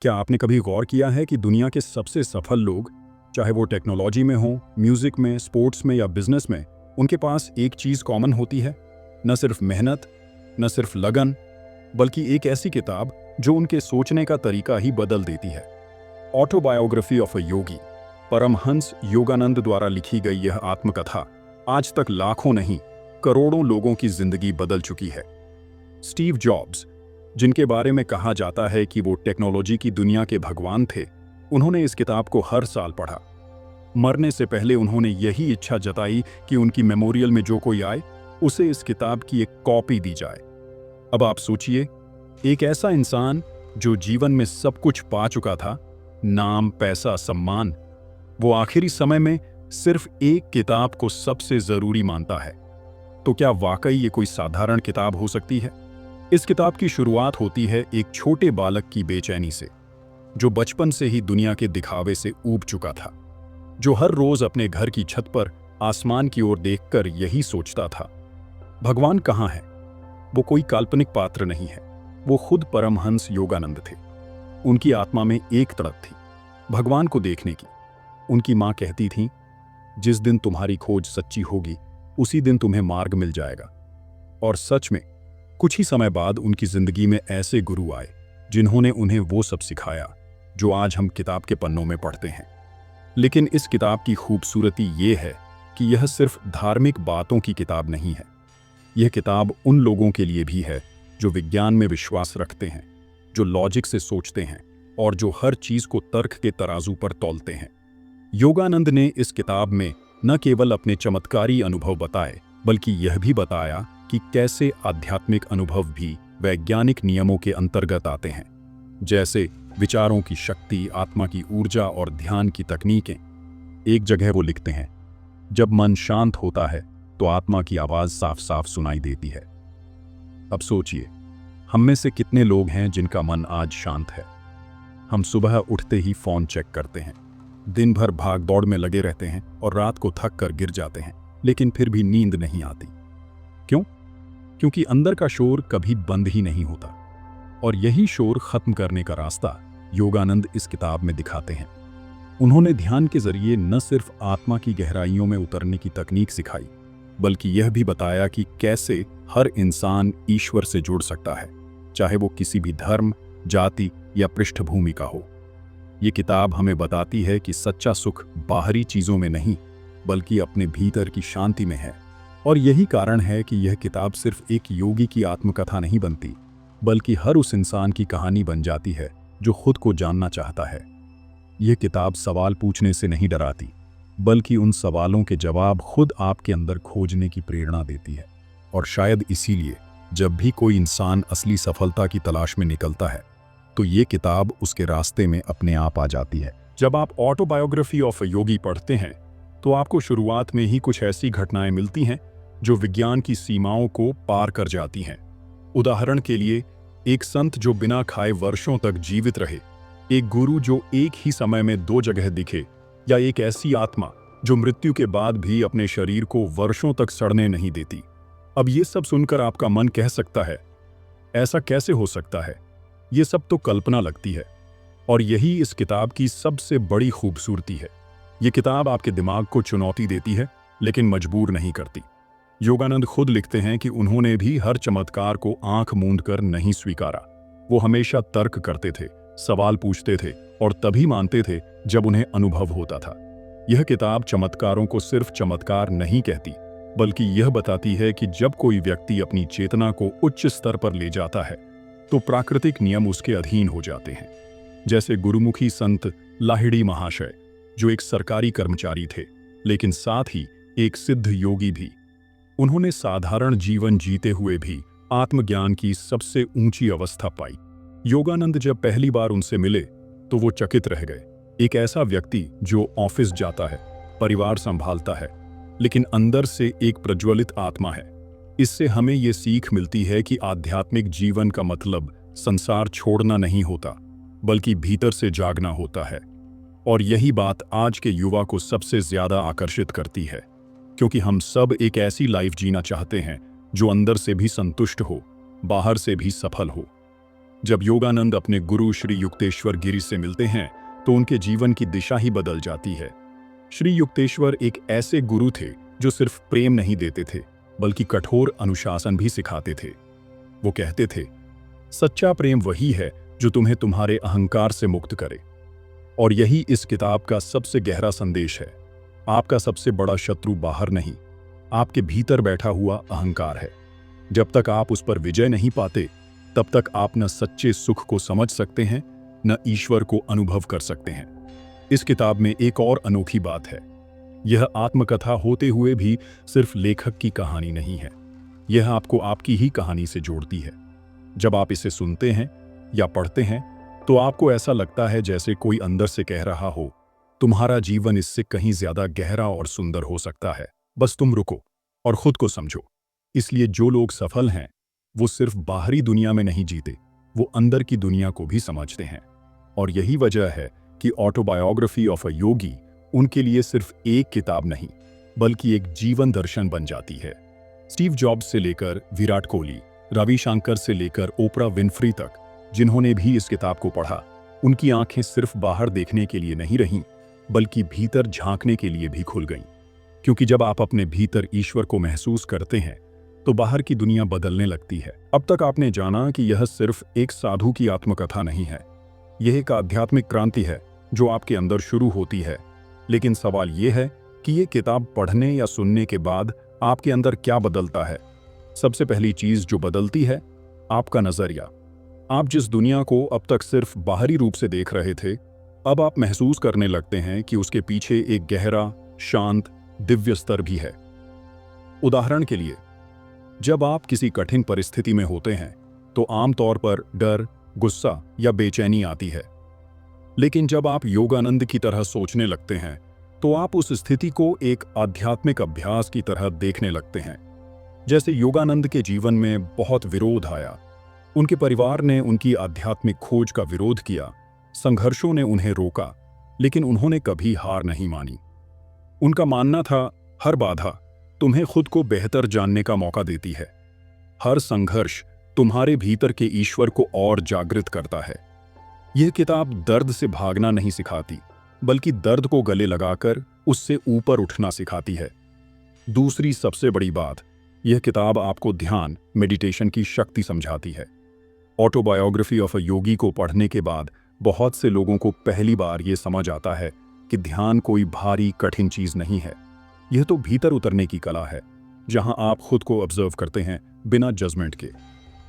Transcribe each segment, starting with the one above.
क्या आपने कभी गौर किया है कि दुनिया के सबसे सफल लोग, चाहे वो टेक्नोलॉजी में हो, म्यूजिक में, स्पोर्ट्स में या बिजनेस में, उनके पास एक चीज कॉमन होती है। न सिर्फ मेहनत, न सिर्फ लगन, बल्कि एक ऐसी किताब जो उनके सोचने का तरीका ही बदल देती है। ऑटोबायोग्राफी ऑफ अ योगी, परमहंस योगानंद द्वारा लिखी गई यह आत्मकथा आज तक लाखों नहीं, करोड़ों लोगों की जिंदगी बदल चुकी है। स्टीव जॉब्स, जिनके बारे में कहा जाता है कि वो टेक्नोलॉजी की दुनिया के भगवान थे, उन्होंने इस किताब को हर साल पढ़ा। मरने से पहले उन्होंने यही इच्छा जताई कि उनकी मेमोरियल में जो कोई आए, उसे इस किताब की एक कॉपी दी जाए। अब आप सोचिए, एक ऐसा इंसान जो जीवन में सब कुछ पा चुका था, नाम, पैसा, सम्मान, वो आखिरी समय में सिर्फ एक किताब को सबसे जरूरी मानता है। तो क्या वाकई ये कोई साधारण किताब हो सकती है? इस किताब की शुरुआत होती है एक छोटे बालक की बेचैनी से, जो बचपन से ही दुनिया के दिखावे से ऊब चुका था, जो हर रोज अपने घर की छत पर आसमान की ओर देखकर यही सोचता था, भगवान कहाँ है? वो कोई काल्पनिक पात्र नहीं है, वो खुद परमहंस योगानंद थे। उनकी आत्मा में एक तड़प थी, भगवान को देखने की। उनकी माँ कहती थी, जिस दिन तुम्हारी खोज सच्ची होगी, उसी दिन तुम्हें मार्ग मिल जाएगा। और सच में कुछ ही समय बाद उनकी जिंदगी में ऐसे गुरु आए जिन्होंने उन्हें वो सब सिखाया जो आज हम किताब के पन्नों में पढ़ते हैं। लेकिन इस किताब की खूबसूरती ये है कि यह सिर्फ धार्मिक बातों की किताब नहीं है। यह किताब उन लोगों के लिए भी है जो विज्ञान में विश्वास रखते हैं, जो लॉजिक से सोचते हैं और जो हर चीज को तर्क के तराजू पर तौलते हैं। योगानंद ने इस किताब में न केवल अपने चमत्कारी अनुभव बताए, बल्कि यह भी बताया कि कैसे आध्यात्मिक अनुभव भी वैज्ञानिक नियमों के अंतर्गत आते हैं, जैसे विचारों की शक्ति, आत्मा की ऊर्जा और ध्यान की तकनीकें। एक जगह वो लिखते हैं, जब मन शांत होता है तो आत्मा की आवाज साफ साफ सुनाई देती है। अब सोचिए, हम में से कितने लोग हैं जिनका मन आज शांत है? हम सुबह उठते ही फोन चेक करते हैं, दिन भर भाग दौड़ में लगे रहते हैं और रात को थक कर गिर जाते हैं, लेकिन फिर भी नींद नहीं आती। क्यों? क्योंकि अंदर का शोर कभी बंद ही नहीं होता। और यही शोर खत्म करने का रास्ता योगानंद इस किताब में दिखाते हैं। उन्होंने ध्यान के जरिए न सिर्फ आत्मा की गहराइयों में उतरने की तकनीक सिखाई, बल्कि यह भी बताया कि कैसे हर इंसान ईश्वर से जुड़ सकता है, चाहे वो किसी भी धर्म, जाति या पृष्ठभूमि का हो। ये किताब हमें बताती है कि सच्चा सुख बाहरी चीजों में नहीं, बल्कि अपने भीतर की शांति में है। और यही कारण है कि यह किताब सिर्फ एक योगी की आत्मकथा नहीं बनती, बल्कि हर उस इंसान की कहानी बन जाती है जो खुद को जानना चाहता है। यह किताब सवाल पूछने से नहीं डराती, बल्कि उन सवालों के जवाब खुद आपके अंदर खोजने की प्रेरणा देती है। और शायद इसीलिए जब भी कोई इंसान असली सफलता की तलाश में निकलता है, तो ये किताब उसके रास्ते में अपने आप आ जाती है। जब आप ऑटोबायोग्राफी ऑफ अ योगी पढ़ते हैं, तो आपको शुरुआत में ही कुछ ऐसी घटनाएं मिलती हैं जो विज्ञान की सीमाओं को पार कर जाती हैं। उदाहरण के लिए, एक संत जो बिना खाए वर्षों तक जीवित रहे, एक गुरु जो एक ही समय में दो जगह दिखे, या एक ऐसी आत्मा जो मृत्यु के बाद भी अपने शरीर को वर्षों तक सड़ने नहीं देती। अब ये सब सुनकर आपका मन कह सकता है, ऐसा कैसे हो सकता है? ये सब तो कल्पना लगती है। और यही इस किताब की सबसे बड़ी खूबसूरती है। ये किताब आपके दिमाग को चुनौती देती है, लेकिन मजबूर नहीं करती। योगानंद खुद लिखते हैं कि उन्होंने भी हर चमत्कार को आंख मूंद कर नहीं स्वीकारा। वो हमेशा तर्क करते थे, सवाल पूछते थे और तभी मानते थे जब उन्हें अनुभव होता था। यह किताब चमत्कारों को सिर्फ चमत्कार नहीं कहती, बल्कि यह बताती है कि जब कोई व्यक्ति अपनी चेतना को उच्च स्तर पर ले जाता है, तो प्राकृतिक नियम उसके अधीन हो जाते हैं। जैसे गुरुमुखी संत लाहिड़ी महाशय, जो एक सरकारी कर्मचारी थे, लेकिन साथ ही एक सिद्ध योगी भी। उन्होंने साधारण जीवन जीते हुए भी आत्मज्ञान की सबसे ऊंची अवस्था पाई। योगानंद जब पहली बार उनसे मिले, तो वो चकित रह गए। एक ऐसा व्यक्ति जो ऑफिस जाता है, परिवार संभालता है, लेकिन अंदर से एक प्रज्वलित आत्मा है। इससे हमें ये सीख मिलती है कि आध्यात्मिक जीवन का मतलब संसार छोड़ना नहीं होता, बल्कि भीतर से जागना होता है। और यही बात आज के युवा को सबसे ज्यादा आकर्षित करती है, क्योंकि हम सब एक ऐसी लाइफ जीना चाहते हैं जो अंदर से भी संतुष्ट हो, बाहर से भी सफल हो। जब योगानंद अपने गुरु श्री युक्तेश्वर गिरी से मिलते हैं तो उनके जीवन की दिशा ही बदल जाती है। श्री युक्तेश्वर एक ऐसे गुरु थे जो सिर्फ प्रेम नहीं देते थे बल्कि कठोर अनुशासन भी सिखाते थे। वो कहते थे, सच्चा प्रेम वही है जो तुम्हें तुम्हारे अहंकार से मुक्त करे। और यही इस किताब का सबसे गहरा संदेश है। आपका सबसे बड़ा शत्रु बाहर नहीं, आपके भीतर बैठा हुआ अहंकार है। जब तक आप उस पर विजय नहीं पाते तब तक आप न सच्चे सुख को समझ सकते हैं न ईश्वर को अनुभव कर सकते हैं। इस किताब में एक और अनोखी बात है। यह आत्मकथा होते हुए भी सिर्फ लेखक की कहानी नहीं है, यह आपको आपकी ही कहानी से जोड़ती है। जब आप इसे सुनते हैं या पढ़ते हैं तो आपको ऐसा लगता है जैसे कोई अंदर से कह रहा हो, तुम्हारा जीवन इससे कहीं ज्यादा गहरा और सुंदर हो सकता है, बस तुम रुको और खुद को समझो। इसलिए जो लोग सफल हैं वो सिर्फ बाहरी दुनिया में नहीं जीते, वो अंदर की दुनिया को भी समझते हैं। और यही वजह है कि ऑटोबायोग्राफी ऑफ अ योगी उनके लिए सिर्फ एक किताब नहीं बल्कि एक जीवन दर्शन बन जाती है। स्टीव जॉब्स से लेकर विराट कोहली, रविशंकर से लेकर ओपरा विनफ्री तक जिन्होंने भी इस किताब को पढ़ा, उनकी आंखें सिर्फ बाहर देखने के लिए नहीं रहीं बल्कि भीतर झांकने के लिए भी खुल गईं। क्योंकि जब आप अपने भीतर ईश्वर को महसूस करते हैं तो बाहर की दुनिया बदलने लगती है। अब तक आपने जाना कि यह सिर्फ एक साधु की आत्मकथा नहीं है, यह एक आध्यात्मिक क्रांति है जो आपके अंदर शुरू होती है। लेकिन सवाल यह है कि यह किताब पढ़ने या सुनने के बाद आपके अंदर क्या बदलता है। सबसे पहली चीज जो बदलती है, आपका नजरिया। आप जिस दुनिया को अब तक सिर्फ बाहरी रूप से देख रहे थे, अब आप महसूस करने लगते हैं कि उसके पीछे एक गहरा, शांत, दिव्य स्तर भी है। उदाहरण के लिए, जब आप किसी कठिन परिस्थिति में होते हैं तो आमतौर पर डर, गुस्सा या बेचैनी आती है। लेकिन जब आप योगानंद की तरह सोचने लगते हैं तो आप उस स्थिति को एक आध्यात्मिक अभ्यास की तरह देखने लगते हैं। जैसे योगानंद के जीवन में बहुत विरोध आया, उनके परिवार ने उनकी आध्यात्मिक खोज का विरोध किया, संघर्षों ने उन्हें रोका, लेकिन उन्होंने कभी हार नहीं मानी। उनका मानना था, हर बाधा तुम्हें खुद को बेहतर जानने का मौका देती है। हर संघर्ष तुम्हारे भीतर के ईश्वर को और जागृत करता है। यह किताब दर्द से भागना नहीं सिखाती बल्कि दर्द को गले लगाकर उससे ऊपर उठना सिखाती है। दूसरी सबसे बड़ी बात, यह किताब आपको ध्यान, मेडिटेशन की शक्ति समझाती है। ऑटोबायोग्राफी ऑफ अ योगी को पढ़ने के बाद बहुत से लोगों को पहली बार यह समझ आता है कि ध्यान कोई भारी कठिन चीज नहीं है, यह तो भीतर उतरने की कला है, जहां आप खुद को ऑब्जर्व करते हैं बिना जजमेंट के।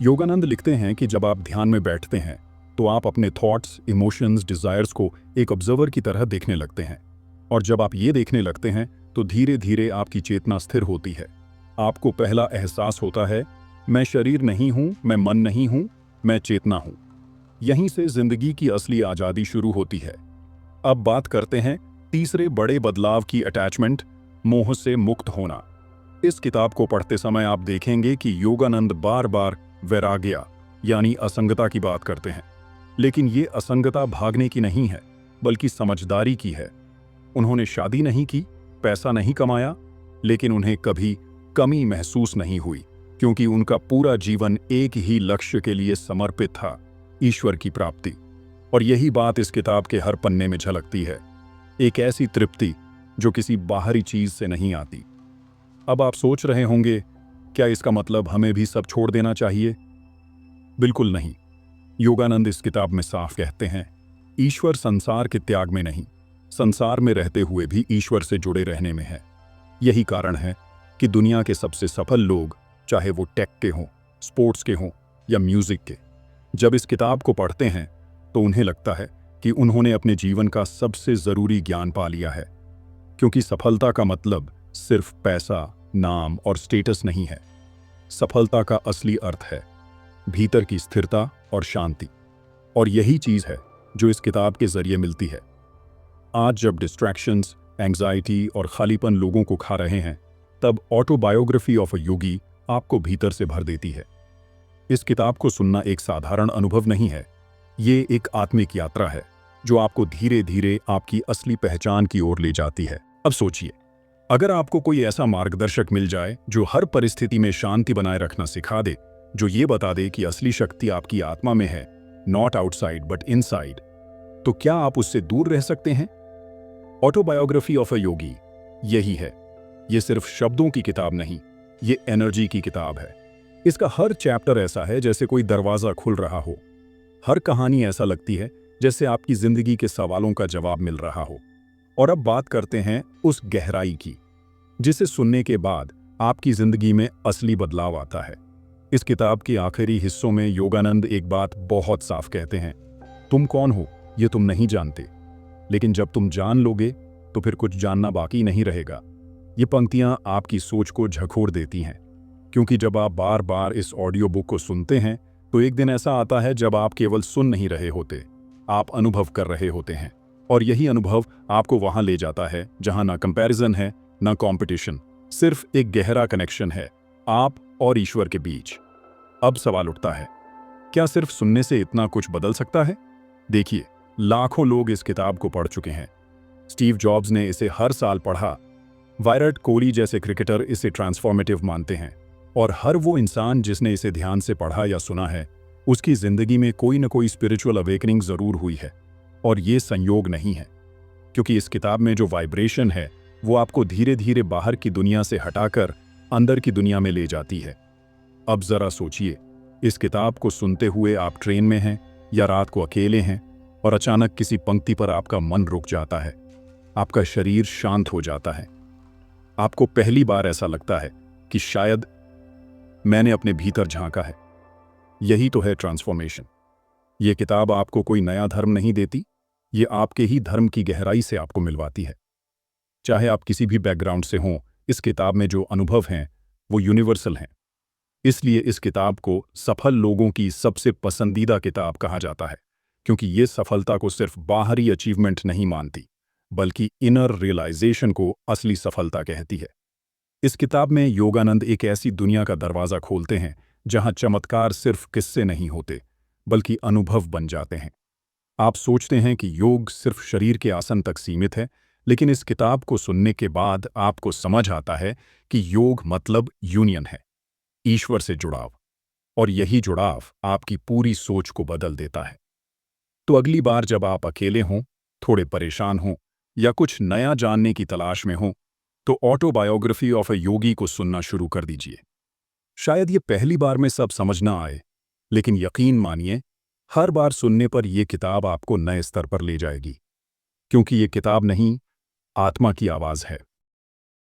योगानंद लिखते हैं कि जब आप ध्यान में बैठते हैं तो आप अपने थॉट्स, इमोशंस, डिजायर्स को एक ऑब्जर्वर की तरह देखने लगते हैं। और जब आप ये देखने लगते हैं तो धीरे धीरे आपकी चेतना स्थिर होती है। आपको पहला एहसास होता है, मैं शरीर नहीं हूं, मैं मन नहीं हूं, मैं चेतना हूं। यहीं से जिंदगी की असली आजादी शुरू होती है। अब बात करते हैं तीसरे बड़े बदलाव की, अटैचमेंट, मोह से मुक्त होना। इस किताब को पढ़ते समय आप देखेंगे कि योगानंद बार बार वैराग्य यानी असंगता की बात करते हैं, लेकिन ये असंगता भागने की नहीं है बल्कि समझदारी की है। उन्होंने शादी नहीं की, पैसा नहीं कमाया, लेकिन उन्हें कभी कमी महसूस नहीं हुई क्योंकि उनका पूरा जीवन एक ही लक्ष्य के लिए समर्पित था, ईश्वर की प्राप्ति। और यही बात इस किताब के हर पन्ने में झलकती है, एक ऐसी तृप्ति जो किसी बाहरी चीज से नहीं आती। अब आप सोच रहे होंगे, क्या इसका मतलब हमें भी सब छोड़ देना चाहिए? बिल्कुल नहीं। योगानंद इस किताब में साफ कहते हैं, ईश्वर संसार के त्याग में नहीं, संसार में रहते हुए भी ईश्वर से जुड़े रहने में है। यही कारण है कि दुनिया के सबसे सफल लोग, चाहे वो टेक के हों, स्पोर्ट्स के हों या म्यूजिक के, जब इस किताब को पढ़ते हैं तो उन्हें लगता है कि उन्होंने अपने जीवन का सबसे जरूरी ज्ञान पा लिया है। क्योंकि सफलता का मतलब सिर्फ पैसा, नाम और स्टेटस नहीं है। सफलता का असली अर्थ है भीतर की स्थिरता और शांति। और यही चीज है जो इस किताब के जरिए मिलती है। आज जब डिस्ट्रैक्शंस, एंग्जाइटी और खालीपन लोगों को खा रहे हैं, तब ऑटोबायोग्राफी ऑफ अ योगी आपको भीतर से भर देती है। इस किताब को सुनना एक साधारण अनुभव नहीं है, ये एक आत्मिक यात्रा है जो आपको धीरे धीरे आपकी असली पहचान की ओर ले जाती है। अब सोचिए, अगर आपको कोई ऐसा मार्गदर्शक मिल जाए जो हर परिस्थिति में शांति बनाए रखना सिखा दे, जो ये बता दे कि असली शक्ति आपकी आत्मा में है, नॉट आउटसाइड बट इनसाइड, तो क्या आप उससे दूर रह सकते हैं? ऑटोबायोग्राफी ऑफ अ योगी यही है। ये सिर्फ शब्दों की किताब नहीं, ये एनर्जी की किताब है। इसका हर चैप्टर ऐसा है जैसे कोई दरवाजा खुल रहा हो। हर कहानी ऐसा लगती है जैसे आपकी जिंदगी के सवालों का जवाब मिल रहा हो। और अब बात करते हैं उस गहराई की, जिसे सुनने के बाद आपकी जिंदगी में असली बदलाव आता है। इस किताब के आखिरी हिस्सों में योगानंद एक बात बहुत साफ कहते हैं, तुम कौन हो ये तुम नहीं जानते, लेकिन जब तुम जान लोगे तो फिर कुछ जानना बाकी नहीं रहेगा। ये पंक्तियां आपकी सोच को झकोर देती हैं, क्योंकि जब आप बार बार इस ऑडियो बुक को सुनते हैं तो एक दिन ऐसा आता है जब आप केवल सुन नहीं रहे होते, आप अनुभव कर रहे होते हैं। और यही अनुभव आपको वहां ले जाता है जहां ना कंपैरिजन है, ना कंपटीशन, सिर्फ एक गहरा कनेक्शन है आप और ईश्वर के बीच। अब सवाल उठता है, क्या सिर्फ सुनने से इतना कुछ बदल सकता है? देखिए, लाखों लोग इस किताब को पढ़ चुके हैं। स्टीव जॉब्स ने इसे हर साल पढ़ा, विराट कोहली जैसे क्रिकेटर इसे ट्रांसफॉर्मेटिव मानते हैं, और हर वो इंसान जिसने इसे ध्यान से पढ़ा या सुना है, उसकी जिंदगी में कोई न कोई स्पिरिचुअल अवेकनिंग जरूर हुई है। और ये संयोग नहीं है, क्योंकि इस किताब में जो वाइब्रेशन है वो आपको धीरे धीरे बाहर की दुनिया से हटाकर अंदर की दुनिया में ले जाती है। अब जरा सोचिए, इस किताब को सुनते हुए आप ट्रेन में हैं या रात को अकेले हैं, और अचानक किसी पंक्ति पर आपका मन रुक जाता है, आपका शरीर शांत हो जाता है। आपको पहली बार ऐसा लगता है कि शायद मैंने अपने भीतर झांका है। यही तो है ट्रांसफॉर्मेशन। ये किताब आपको कोई नया धर्म नहीं देती, ये आपके ही धर्म की गहराई से आपको मिलवाती है। चाहे आप किसी भी बैकग्राउंड से हों, इस किताब में जो अनुभव हैं वो यूनिवर्सल हैं। इसलिए इस किताब को सफल लोगों की सबसे पसंदीदा किताब कहा जाता है, क्योंकि ये सफलता को सिर्फ बाहरी अचीवमेंट नहीं मानती, बल्कि इनर रियलाइजेशन को असली सफलता कहती है। इस किताब में योगानंद एक ऐसी दुनिया का दरवाजा खोलते हैं जहां चमत्कार सिर्फ किस्से नहीं होते, बल्कि अनुभव बन जाते हैं। आप सोचते हैं कि योग सिर्फ शरीर के आसन तक सीमित है, लेकिन इस किताब को सुनने के बाद आपको समझ आता है कि योग मतलब यूनियन है, ईश्वर से जुड़ाव, और यही जुड़ाव आपकी पूरी सोच को बदल देता है। तो अगली बार जब आप अकेले हों, थोड़े परेशान हों या कुछ नया जानने की तलाश में हों, तो ऑटोबायोग्राफी ऑफ अ योगी को सुनना शुरू कर दीजिए। शायद ये पहली बार में सब समझ ना आए, लेकिन यकीन मानिए, हर बार सुनने पर यह किताब आपको नए स्तर पर ले जाएगी, क्योंकि ये किताब नहीं, आत्मा की आवाज है।